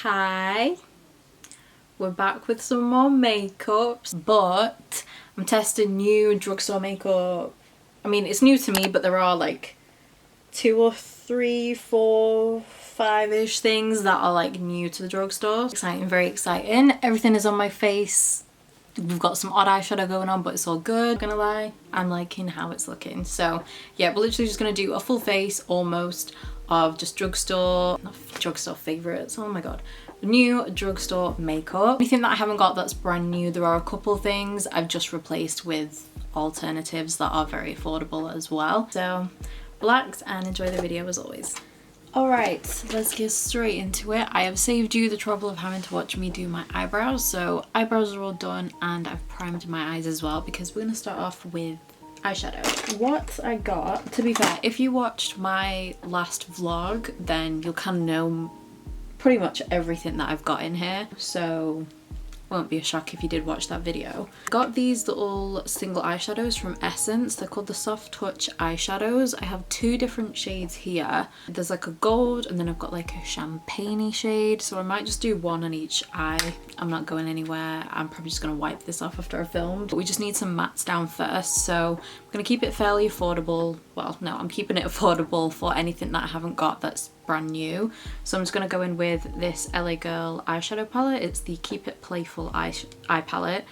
Hi, we're back with some more makeups, but I'm testing new drugstore makeup. I mean, it's new to me, but there are like 2 or 3, 4, 5-ish things that are like new to the drugstore. Exciting, very exciting. Everything is on my face. We've got some odd eyeshadow going on, but it's all good. Not gonna lie, I'm liking how it's looking. So yeah, we're literally just gonna do a full face almost of just drugstore favorites. Oh my god, new drugstore makeup. Anything that I haven't got that's brand new, there are a couple things I've just replaced with alternatives that are very affordable as well. So relax and enjoy the video as always. Alright, let's get straight into it. I have saved you the trouble of having to watch me do my eyebrows. So eyebrows are all done and I've primed my eyes as well because we're going to start off with eyeshadow. What I got, to be fair, if you watched my last vlog, then you'll kind of know pretty much everything that I've got in here. So won't be a shock if you did watch that video. Got these little single eyeshadows from Essence. They're called the Soft Touch eyeshadows. I have 2 different shades here. There's like a gold and then I've got like a champagne-y shade. So I might just do one on each eye. I'm not going anywhere. I'm probably just gonna wipe this off after I filmed. But we just need some mattes down first. So I'm gonna keep it fairly affordable. Well, no, I'm keeping it affordable for anything that I haven't got that's brand new. So I'm just going to go in with this LA Girl eyeshadow palette. It's the Keep It Playful eye palette,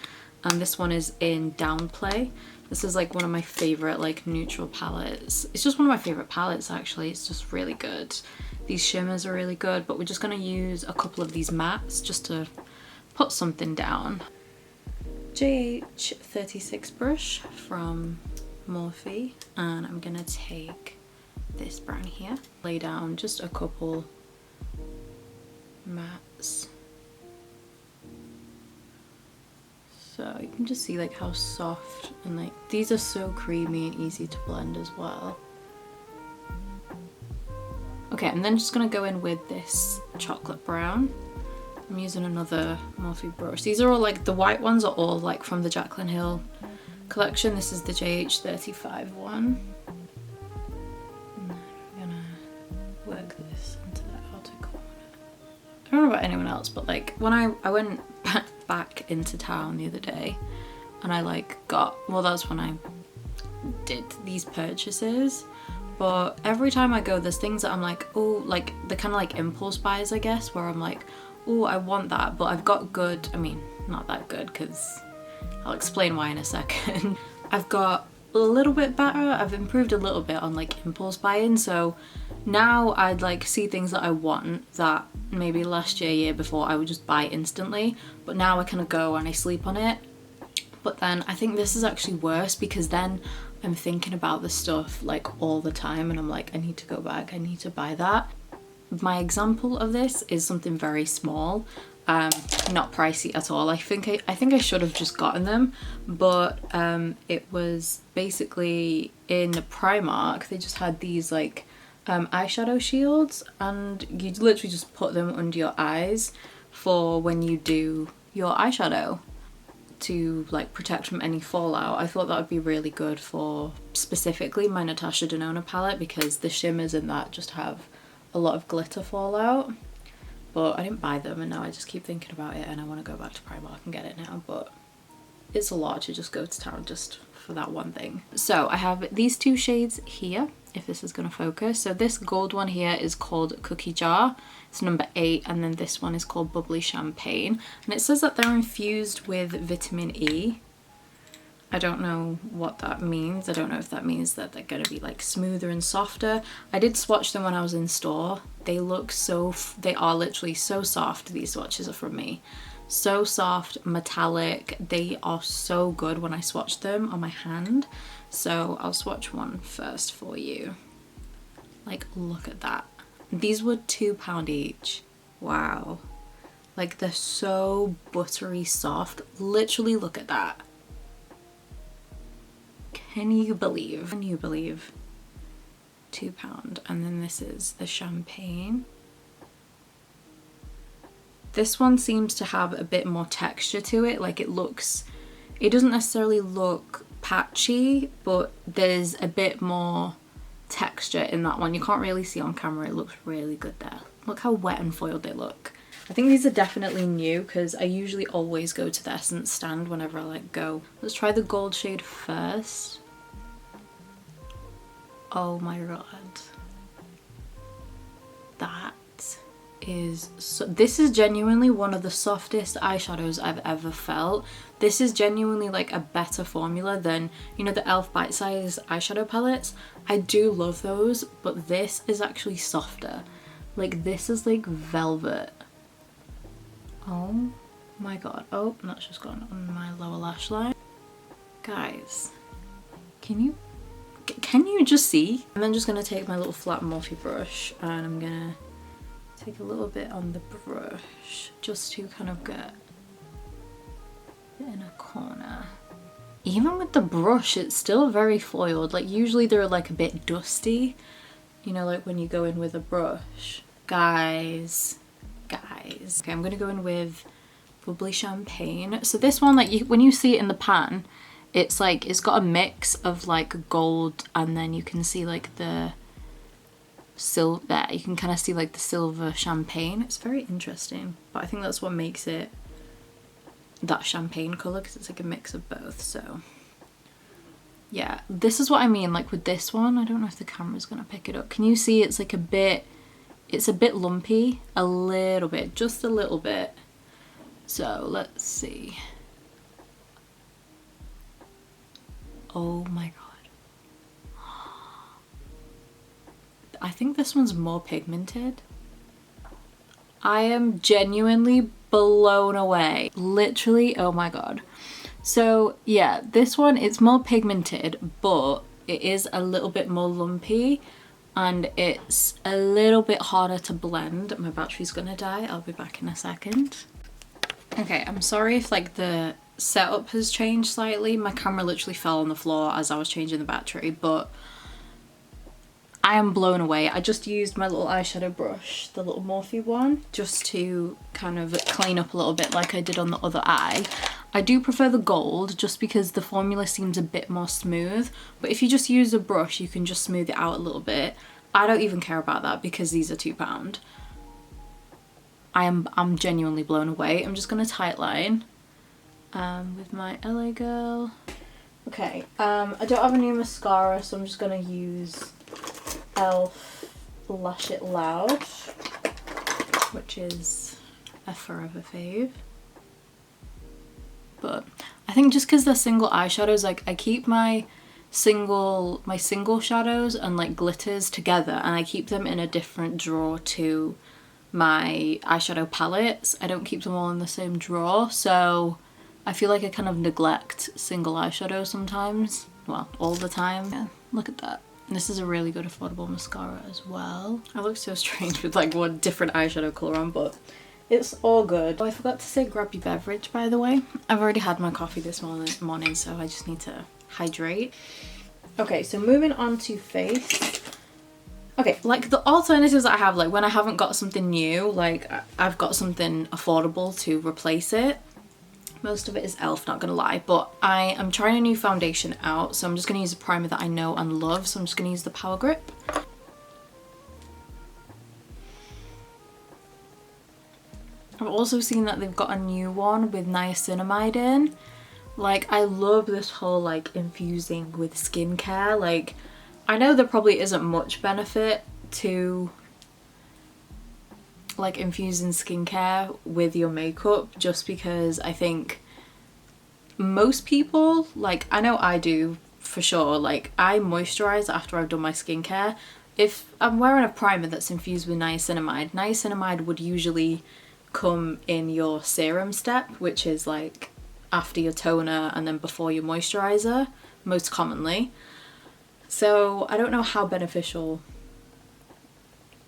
and this one is in Downplay. This is like one of my favorite like neutral palettes. It's just one of my favorite palettes actually. It's just really good. These shimmers are really good, but we're just going to use a couple of these mattes just to put something down. JH36 brush from Morphe, and I'm going to take this brown here, lay down just a couple mattes, so you can just see like how soft, and like these are so creamy and easy to blend as well. Okay, I'm then just gonna go in with this chocolate brown. I'm using another Morphe brush. These are all like, the white ones are all like from the Jaclyn Hill collection. This is the JH35 one. Work this into the outer corner. I don't know about anyone else, but like when I went back into town the other day and I like got, well, that's when I did these purchases, but every time I go there's things that I'm like, oh, like the kind of like impulse buys, I guess, where I'm like, oh, I want that, but I've got good, I mean not that good, because I'll explain why in a second. I've got a little bit better. I've improved a little bit on like impulse buying, so now I'd like see things that I want that maybe last year before I would just buy instantly, but now I kind of go and I sleep on it. But then I think this is actually worse because then I'm thinking about the stuff like all the time and I'm like, I need to go back, I need to buy that. My example of this is something very small, not pricey at all. I think I should have just gotten them, but it was basically in Primark. They just had these like eyeshadow shields, and you literally just put them under your eyes for when you do your eyeshadow to like protect from any fallout. I thought that would be really good for specifically my Natasha Denona palette because the shimmers in that just have a lot of glitter fallout. But I didn't buy them and now I just keep thinking about it and I want to go back to Primark and get it now, but it's a lot to just go to town just for that one thing. So I have these 2 shades here, if this is going to focus. So this gold one here is called Cookie Jar. It's number 8, and then this one is called Bubbly Champagne. And it says that they're infused with vitamin E. I don't know what that means. I don't know if that means that they're going to be like smoother and softer. I did swatch them when I was in store. They look so, they are literally so soft. These swatches are from me. So soft, metallic. They are so good when I swatch them on my hand. So I'll swatch one first for you. Like, look at that. These were £2 each. Wow. Like, they're so buttery soft. Literally, look at that. Can you believe? Can you believe? £2. And then this is the champagne. This one seems to have a bit more texture to it. Like it doesn't necessarily look patchy, but there's a bit more texture in that one. You can't really see on camera. It looks really good there. Look how wet and foiled they look. I think these are definitely new because I usually always go to the Essence stand whenever I like go. Let's try the gold shade first. Oh my god. That is so, this is genuinely one of the softest eyeshadows I've ever felt. This is genuinely like a better formula than, you know, the e.l.f. bite-size eyeshadow palettes. I do love those, but this is actually softer. Like this is like velvet. Oh my god. Oh, that's just gone on my lower lash line. Guys, can you just see? I'm then just gonna take my little flat Morphe brush and I'm gonna take a little bit on the brush just to kind of get it in a corner. Even with the brush, it's still very foiled. Like usually they're like a bit dusty, you know, like when you go in with a brush. Guys. Okay, I'm gonna go in with Bubbly Champagne. So this one, like when you see it in the pan, it's like, it's got a mix of like gold and then you can see like the silver there. You can kind of see like the silver champagne. It's very interesting, but I think that's what makes it that champagne color, because it's like a mix of both. So yeah, this is what I mean, like with this one. I don't know if the camera's gonna pick it up. Can you see it's like a bit, it's a bit lumpy, a little bit, just a little bit. So let's see. Oh my god. I think this one's more pigmented. I am genuinely blown away. Literally, oh my god. So yeah, this one, it's more pigmented, but it is a little bit more lumpy and it's a little bit harder to blend. My battery's gonna die. I'll be back in a second. Okay, I'm sorry if like the setup has changed slightly. My camera literally fell on the floor as I was changing the battery, but I am blown away. I just used my little eyeshadow brush, the little Morphe one, just to kind of clean up a little bit like I did on the other eye. I do prefer the gold just because the formula seems a bit more smooth, but if you just use a brush you can just smooth it out a little bit. I don't even care about that because these are £2. I'm genuinely blown away. I'm just gonna tightline with my LA Girl. Okay, I don't have a new mascara, so I'm just gonna use e.l.f. Lash It Loud, which is a forever fave. But I think just because they're single eyeshadows, like I keep my single shadows and like glitters together, and I keep them in a different drawer to my eyeshadow palettes. I don't keep them all in the same drawer, so I feel like I kind of neglect single eyeshadow sometimes. Well, all the time. Yeah, look at that. This is a really good affordable mascara as well. I look so strange with like one different eyeshadow colour on, but it's all good. Oh, I forgot to say grab your beverage, by the way. I've already had my coffee this morning, so I just need to hydrate. Okay, so moving on to face. Okay, like the alternatives I have, like when I haven't got something new, like I've got something affordable to replace it. Most of it is e.l.f., not gonna lie, but I am trying a new foundation out, so I'm just gonna use a primer that I know and love, so I'm just gonna use the Power Grip. I've also seen that they've got a new one with niacinamide in. Like, I love this whole like infusing with skincare. Like, I know there probably isn't much benefit to like infusing skincare with your makeup, just because I think most people, like I know I do for sure, like I moisturize after I've done my skincare. If I'm wearing a primer that's infused with niacinamide would usually come in your serum step, which is like after your toner and then before your moisturizer, most commonly. So I don't know how beneficial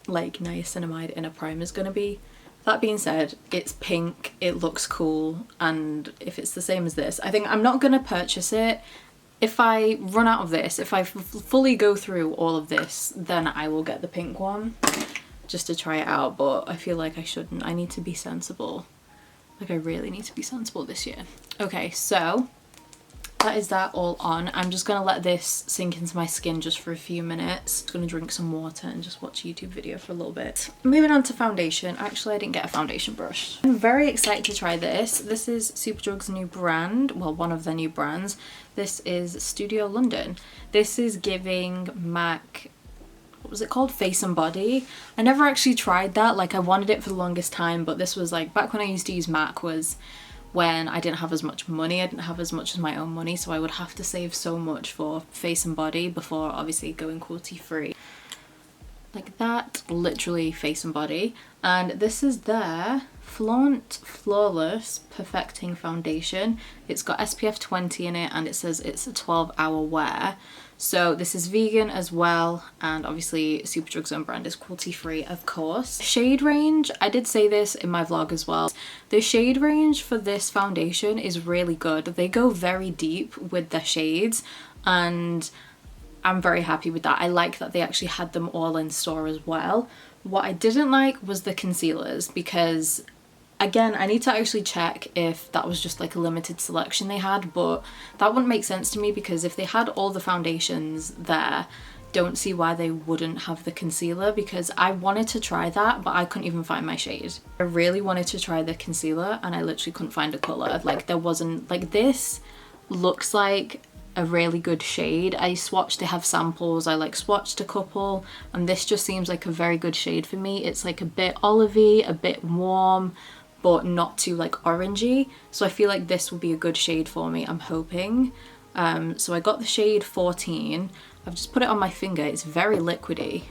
like niacinamide in a primer is going to be. That being said, it's pink, it looks cool, and if it's the same as this, I think I'm not going to purchase it. If I run out of this, if I fully go through all of this, then I will get the pink one just to try it out, but I feel like I shouldn't. I need to be sensible. Like I really need to be sensible this year. Okay, so that is that all on. I'm just gonna let this sink into my skin just for a few minutes. I'm gonna drink some water and just watch a YouTube video for a little bit. Moving on to foundation. Actually, I didn't get a foundation brush. I'm very excited to try this. This is Superdrug's new brand, well, one of their new brands. This is Studio London. This is giving MAC, what was it called? Face and Body. I never actually tried that. Like, I wanted it for the longest time, but this was like back when I used to use MAC was when I didn't have as much money. I didn't have as much as my own money, so I would have to save so much for face and body before obviously going cruelty free. Like that, literally face and body. And this is their Flaunt Flawless Perfecting Foundation. It's got SPF 20 in it and it says it's a 12-hour wear. So this is vegan as well, and obviously Superdrug's own brand is cruelty free, of course. Shade range, I did say this in my vlog as well. The shade range for this foundation is really good. They go very deep with their shades and I'm very happy with that. I like that they actually had them all in store as well. What I didn't like was the concealers, because again, I need to actually check if that was just like a limited selection they had, but that wouldn't make sense to me because if they had all the foundations there, don't see why they wouldn't have the concealer, because I wanted to try that, but I couldn't even find my shade. I really wanted to try the concealer and I literally couldn't find a colour. Like there wasn't, like this looks like a really good shade. I swatched, they have samples, I like swatched a couple and this just seems like a very good shade for me. It's like a bit olivey, a bit warm, but not too like orangey, so I feel like this will be a good shade for me, I'm hoping. So I got the shade 14. I've just put it on my finger. It's very liquidy.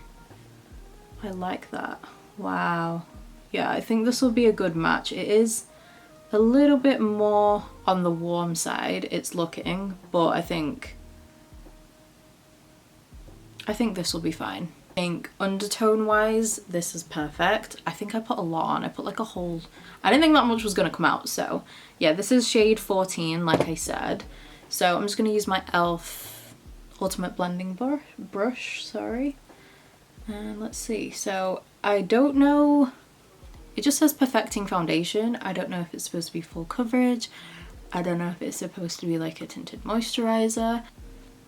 I like that. Wow. Yeah, I think this will be a good match. It is a little bit more on the warm side, it's looking, but I think this will be fine. I think undertone wise this is perfect. I think I put a lot on. I put like a whole, I didn't think that much was gonna come out, so yeah, this is shade 14 like I said. So I'm just gonna use my e.l.f. Ultimate Blending brush, sorry. And let's see, so I don't know, it just says perfecting foundation. I don't know if it's supposed to be full coverage. I don't know if it's supposed to be like a tinted moisturizer.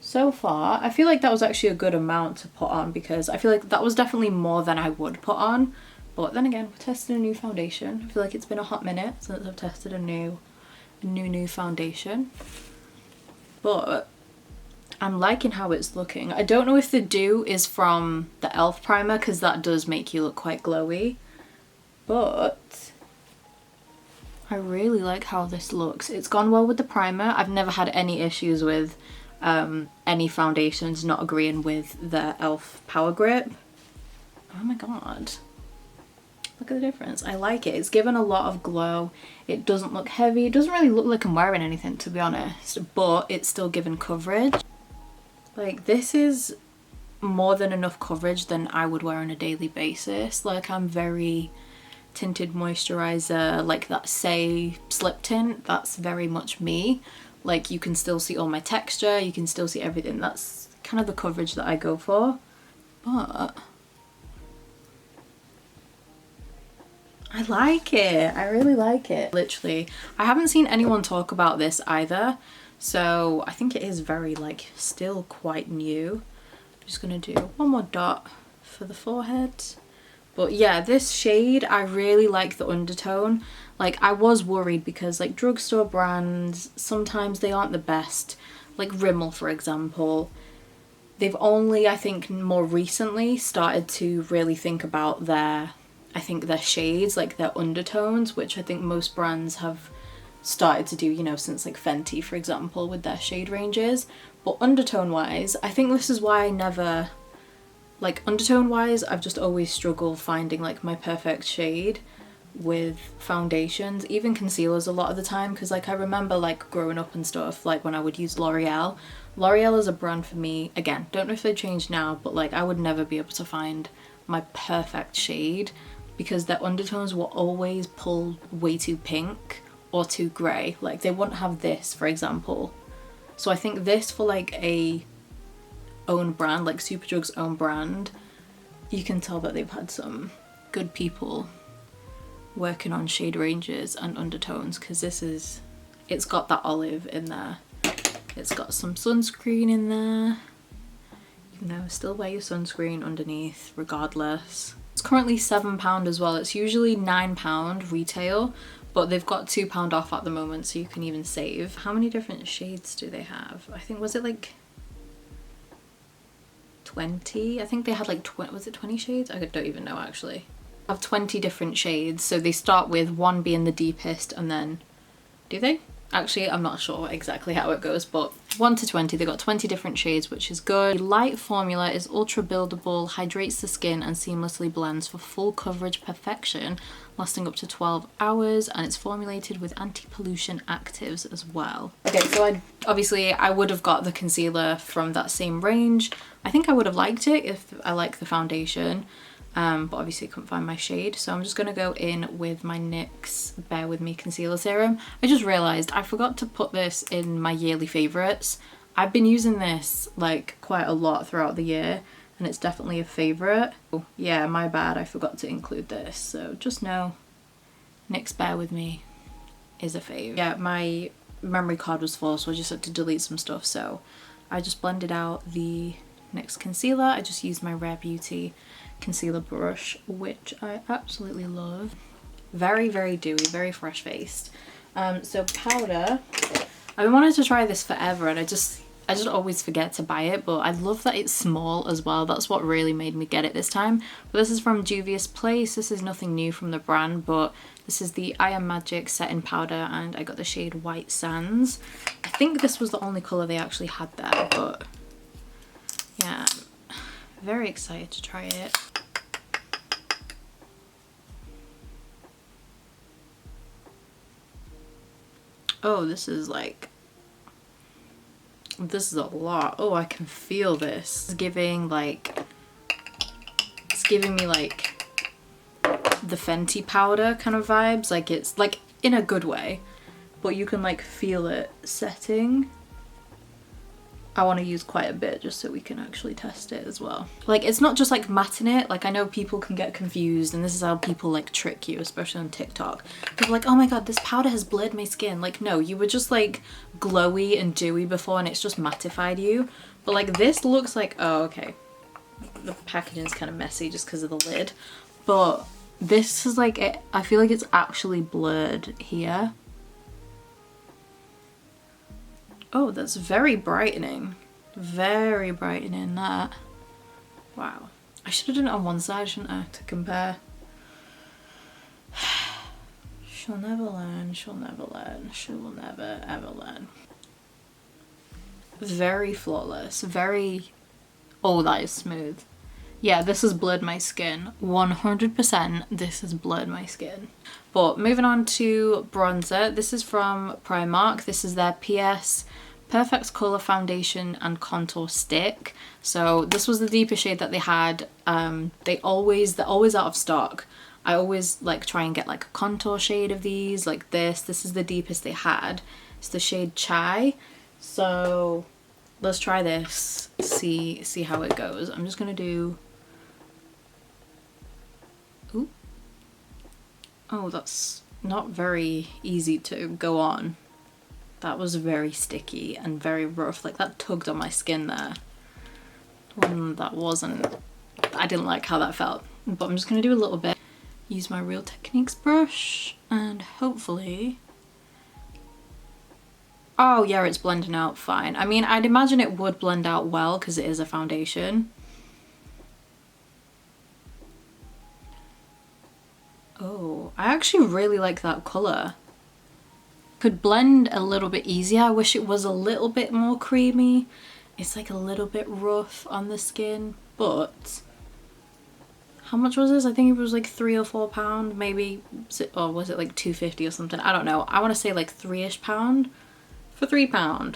So far, I feel like that was actually a good amount to put on, because I feel like that was definitely more than I would put on. But then again, we're testing a new foundation. I feel like it's been a hot minute since I've tested a new foundation. But I'm liking how it's looking. I don't know if the dew is from the e.l.f. primer, because that does make you look quite glowy. But I really like how this looks. It's gone well with the primer. I've never had any issues with any foundations not agreeing with the e.l.f. Power Grip. Oh my god. Look at the difference. I like it. It's given a lot of glow. It doesn't look heavy. It doesn't really look like I'm wearing anything, to be honest, but it's still given coverage. Like, this is more than enough coverage than I would wear on a daily basis. Like, I'm very tinted moisturizer, like that Say slip tint, that's very much me. Like, you can still see all my texture, you can still see everything. That's kind of the coverage that I go for. But I like it. I really like it. Literally, I haven't seen anyone talk about this either, so I think it is very, like, still quite new. I'm just gonna do one more dot for the forehead. But yeah, this shade, I really like the undertone. Like, I was worried because like drugstore brands, sometimes they aren't the best. Like Rimmel, for example, they've only, I think, more recently started to really think about their shades, like their undertones, which I think most brands have started to do, you know, since like Fenty, for example, with their shade ranges. But undertone wise, I think this is why I never, like, undertone wise, I've just always struggled finding like my perfect shade with foundations, even concealers a lot of the time, because like I remember like growing up and stuff, like when I would use L'Oreal. L'Oreal is a brand for me, again, don't know if they've changed now, but like I would never be able to find my perfect shade because their undertones will always pull way too pink or too grey. Like they wouldn't have this, for example. So I think this, for like a own brand, like Superdrug's own brand, you can tell that they've had some good people working on shade ranges and undertones, because this is, it's got that olive in there. It's got some sunscreen in there. You know, still wear your sunscreen underneath regardless. It's currently £7 as well. It's usually £9 retail, but they've got £2 off at the moment, so you can even save. How many different shades do they have? I think, was it like 20? I think they had like, was it 20 shades? I don't even know actually. I have 20 different shades, so they start with one being the deepest and then, do they? Actually, I'm not sure exactly how it goes, but 1 to 20, they've got 20 different shades, which is good. The light formula is ultra buildable, hydrates the skin and seamlessly blends for full coverage perfection, lasting up to 12 hours, and it's formulated with anti-pollution actives as well. Okay, so I would have got the concealer from that same range. I think I would have liked it if I liked the foundation. But obviously couldn't find my shade, so I'm just gonna go in with my NYX Bear With Me concealer serum. I just realized I forgot to put this in my yearly favorites. I've been using this like quite a lot throughout the year, and it's definitely a favorite. Oh, yeah, my bad, I forgot to include this, so just know NYX Bear With Me is a fave. Yeah, my memory card was full, so I just had to delete some stuff, so I just blended out the NYX concealer. I just used my Rare Beauty concealer brush, which I absolutely love. Very, very dewy, very fresh faced. So powder, I've been wanting to try this forever, and I just always forget to buy it, but I love that it's small as well. That's what really made me get it this time. But this is from Juvias Place. This is nothing new from the brand, but this is the I Am Magic setting powder, and I got the shade White Sands. I think this was the only colour they actually had there, but yeah, very excited to try it. Oh, this is like, this is a lot. Oh, I can feel this. It's giving like, it's giving me like the Fenty powder kind of vibes. Like it's like in a good way, but you can like feel it setting. I want to use quite a bit just so we can actually test it as well. Like, it's not just like matting it. Like, I know people can get confused, and this is how people like trick you, especially on TikTok. People are like, oh my god, this powder has blurred my skin. Like, no, you were just like glowy and dewy before, and it's just mattified you. But like this looks like, oh okay, the packaging's kind of messy just because of the lid, but this is like it, I feel like it's actually blurred here. Oh, that's very brightening. Very brightening, that. Wow. I should have done it on one side, shouldn't I, to compare. She'll never learn, she'll never learn, she will never ever learn. Very flawless, very... Oh, that is smooth. Yeah, this has blurred my skin. 100% this has blurred my skin. But moving on to bronzer, this is from Primark. This is their PS Perfect Colour Foundation and Contour Stick. So this was the deepest shade that they had. They're always out of stock. I always like try and get like a contour shade of these, like this. This is the deepest they had. It's the shade Chai. So let's try this, see how it goes. I'm just gonna do... Ooh. Oh, that's not very easy to go on. That was very sticky and very rough. Like, that tugged on my skin there. That wasn't... I didn't like how that felt. But I'm just going to do a little bit. Use my Real Techniques brush and hopefully... Oh yeah, it's blending out fine. I mean, I'd imagine it would blend out well because it is a foundation. Oh, I actually really like that colour. Could blend a little bit easier. I wish it was a little bit more creamy. It's like a little bit rough on the skin, but how much was this? I think it was like £3 or £4, maybe, or was it like £2.50 or something? I don't know. I want to say like £3-ish for £3.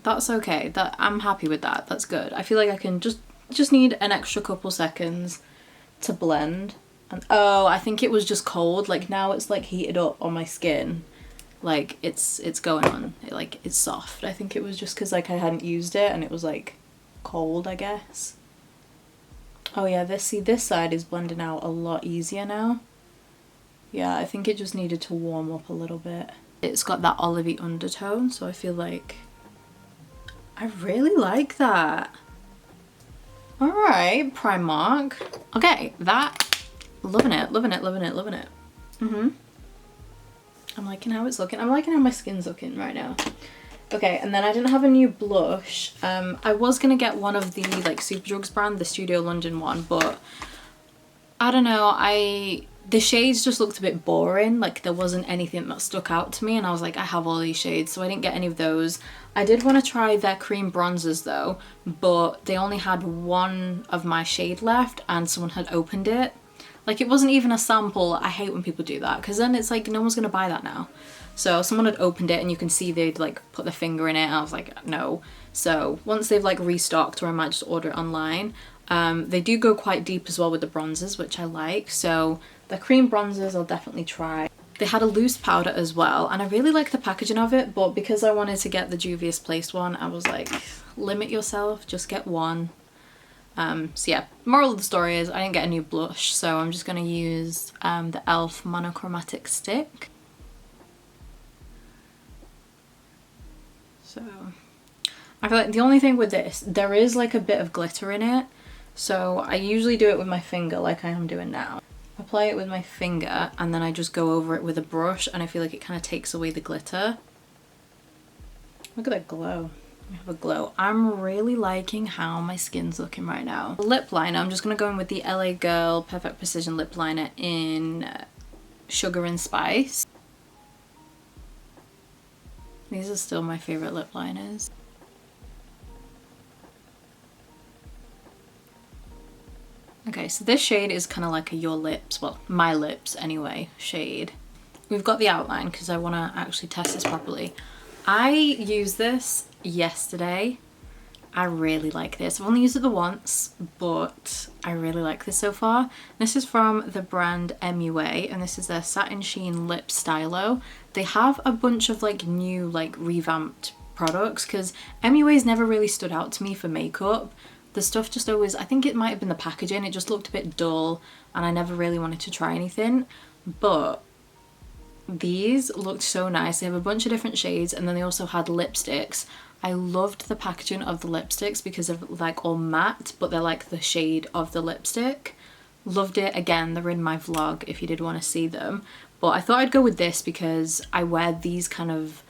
That's okay. That I'm happy with that. That's good. I feel like I can just need an extra couple seconds to blend. And oh, I think it was just cold. Like, now it's like heated up on my skin. Like, it's going on. Like, it's soft. I think it was just because like I hadn't used it and it was like cold, I guess. Oh yeah, this side is blending out a lot easier now. Yeah, I think it just needed to warm up a little bit. It's got that olivey undertone, so I feel like I really like that. Alright, Primark. Okay, that, loving it, loving it, loving it, loving it. I'm liking how it's looking. I'm liking how my skin's looking right now. Okay, and then I didn't have a new blush. I was gonna get one of the like Superdrug's brand, the Studio London one, but I don't know, the shades just looked a bit boring. Like there wasn't anything that stuck out to me, and I was like, I have all these shades, so I didn't get any of those. I did want to try their cream bronzers though, but they only had one of my shade left and someone had opened it. Like it wasn't even a sample. I hate when people do that, because then it's like no one's gonna buy that now. So someone had opened it and you can see they'd like put their finger in it, and I was like, no. So once they've like restocked, or I might just order it online. They do go quite deep as well with the bronzers, which I like. So the cream bronzers I'll definitely try. They had a loose powder as well, and I really like the packaging of it, but because I wanted to get the Juvias Place one, I was like, limit yourself, just get one. So yeah, moral of the story is I didn't get a new blush, so I'm just going to use the e.l.f. monochromatic stick. So I feel like the only thing with this, there is like a bit of glitter in it, so I usually do it with my finger like I am doing now. Apply it with my finger and then I just go over it with a brush, and I feel like it kind of takes away the glitter. Look at that glow. I have a glow. I'm really liking how my skin's looking right now. Lip liner, I'm just going to go in with the LA Girl Perfect Precision Lip Liner in Sugar and Spice. These are still my favourite lip liners. Okay, so this shade is kind of like a Your Lips, well, My Lips anyway, shade. We've got the outline because I want to actually test this properly. I used this yesterday. I really like this. I've only used it the once, but I really like this so far. This is from the brand MUA, and this is their Satin Sheen Lip Stylo. They have a bunch of like new like revamped products, because MUA's never really stood out to me for makeup. The stuff just always, I think it might have been the packaging, it just looked a bit dull and I never really wanted to try anything. But these looked so nice. They have a bunch of different shades, and then they also had lipsticks. I loved the packaging of the lipsticks because they're like all matte, but they're like the shade of the lipstick. Loved it. Again, they're in my vlog if you did want to see them. But I thought I'd go with this because I wear these kind of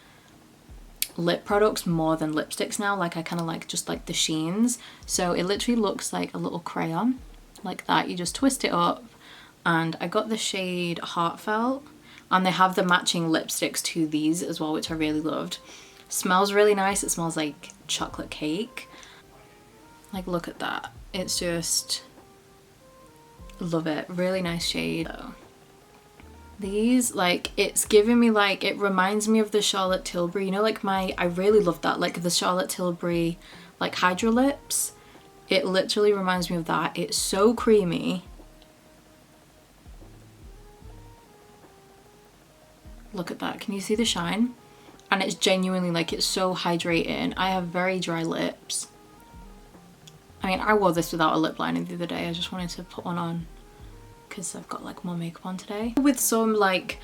lip products more than lipsticks now. Like I kind of like just like the sheens. So it literally looks like a little crayon like that. You just twist it up, and I got the shade Heartfelt, and they have the matching lipsticks to these as well, which I really loved. Smells really nice. It smells like chocolate cake. Like look at that. It's just, love it. Really nice shade though. These, like, it's giving me like, it reminds me of the Charlotte Tilbury, you know, like I really love that, like the Charlotte Tilbury like Hydra Lips. It literally reminds me of that. It's so creamy. Look at that. Can you see the shine? And it's genuinely like, it's so hydrating. I have very dry lips. I mean, I wore this without a lip liner the other day. I just wanted to put one on because I've got like more makeup on today. With some like,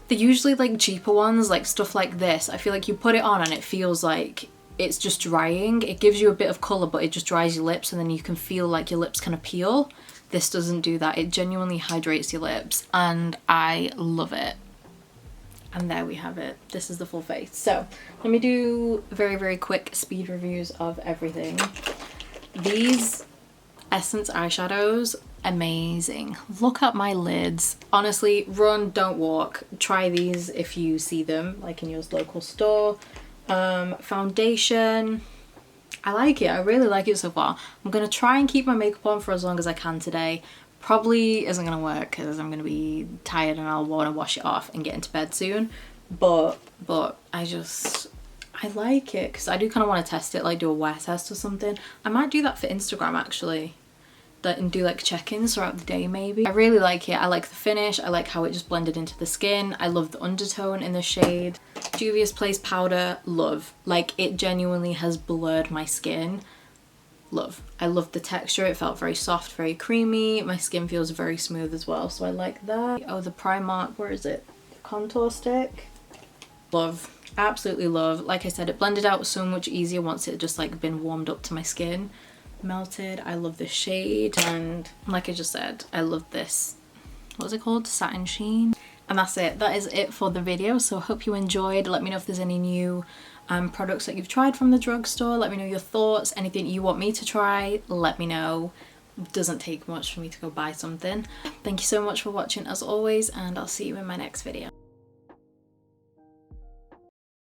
they're usually like cheaper ones, like stuff like this, I feel like you put it on and it feels like it's just drying. It gives you a bit of colour, but it just dries your lips, and then you can feel like your lips kind of peel. This doesn't do that. It genuinely hydrates your lips, and I love it. And there we have it. This is the full face. So let me do very, very quick speed reviews of everything. These Essence eyeshadows, amazing. Look at my lids. Honestly, run, don't walk. Try these if you see them like in your local store. Foundation, I like it. I really like it so far. I'm gonna try and keep my makeup on for as long as I can today. Probably isn't gonna work because I'm gonna be tired and I'll want to wash it off and get into bed soon. But I like it because I do kind of want to test it, like do a wear test or something. I might do that for Instagram actually, and do like check-ins throughout the day maybe. I really like it. I like the finish. I like how it just blended into the skin. I love the undertone in the shade. Juvia's Place powder, love. Like it genuinely has blurred my skin. Love. I love the texture. It felt very soft, very creamy. My skin feels very smooth as well, so I like that. Oh, the Primark, where is it? The contour stick. Love, absolutely love. Like I said, it blended out so much easier once it just like been warmed up to my skin. Melted. I love this shade, and like I just said, I love this, what was it called, satin sheen. And that's it. That is it for the video. So I hope you enjoyed. Let me know if there's any new products that you've tried from the drugstore. Let me know your thoughts. Anything you want me to try, let me know. It doesn't take much for me to go buy something. Thank you so much for watching as always, and I'll see you in my next video.